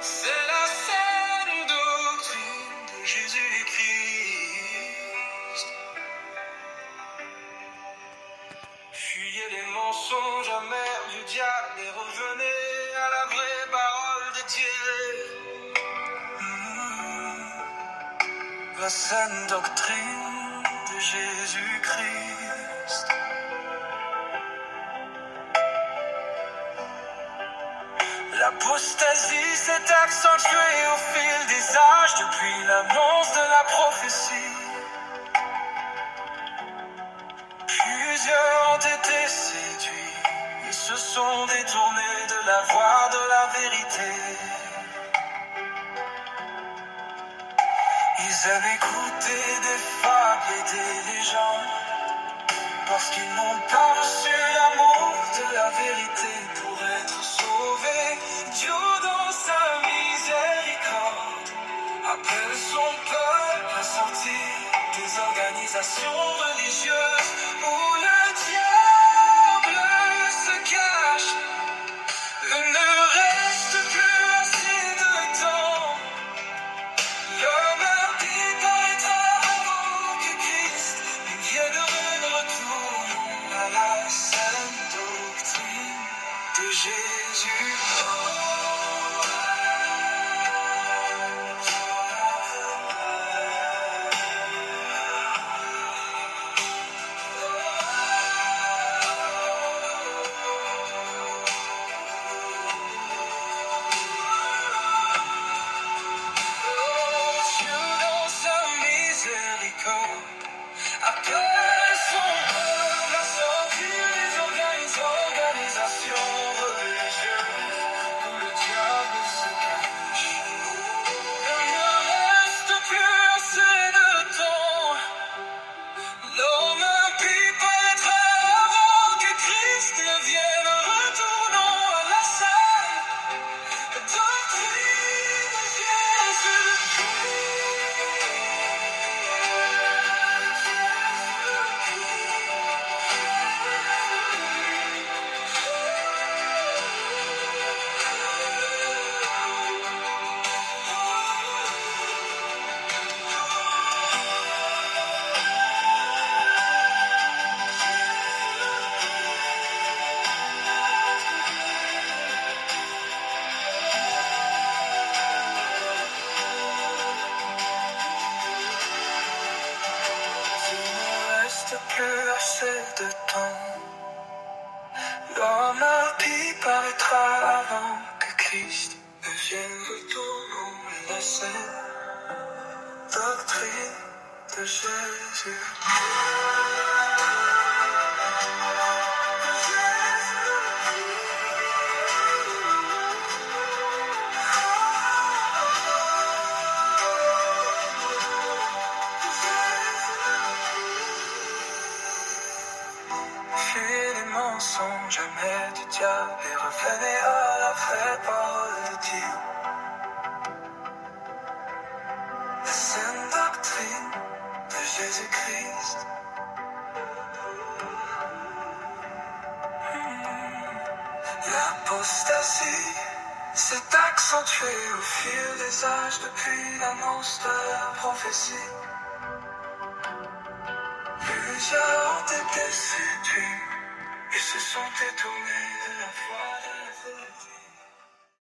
C'est la saine doctrine de Jésus-Christ. Fuyez les mensonges amers du diable et revenez à la vraie parole de Dieu. La saine doctrine de Jésus-Christ. L'apostasie s'est accentuée au fil des âges depuis l'annonce de la prophétie. Plusieurs ont été séduits et se sont détournés de la voie de la vérité. Ils aiment écouter des fables et des légendes parce qu'ils n'ont pas reçu l'amour de la vérité pour être sauvés. Dieu dans sa miséricorde appelle son peuple à sortir des organisations religieuses où le diable se cache. Il ne reste plus assez de temps. L'homme impie paraîtra avant que Christ ne vienne de retour à la saine doctrine de Jésus. Dieu dans sa miséricorde appelle son peuple à sortir des organisations religieuses où le diable se cache. Il ne reste plus assez de temps. L'homme impie paraîtra avant que Christ ne vienne. Retournons à la salle doctrine de Jésus. Il ne reste plus assez de temps. L'homme impie paraîtra avant que Christ ne vienne. Retournons à la saine doctrine de Jésus. Fuyez les mensonges amers du diable et revenez à la vraie parole de Dieu. La saine doctrine de Jésus-Christ. L'apostasie s'est accentuée au fil des âges depuis l'annonce de la prophétie. Plusieurs ont été séduits et se sont détournés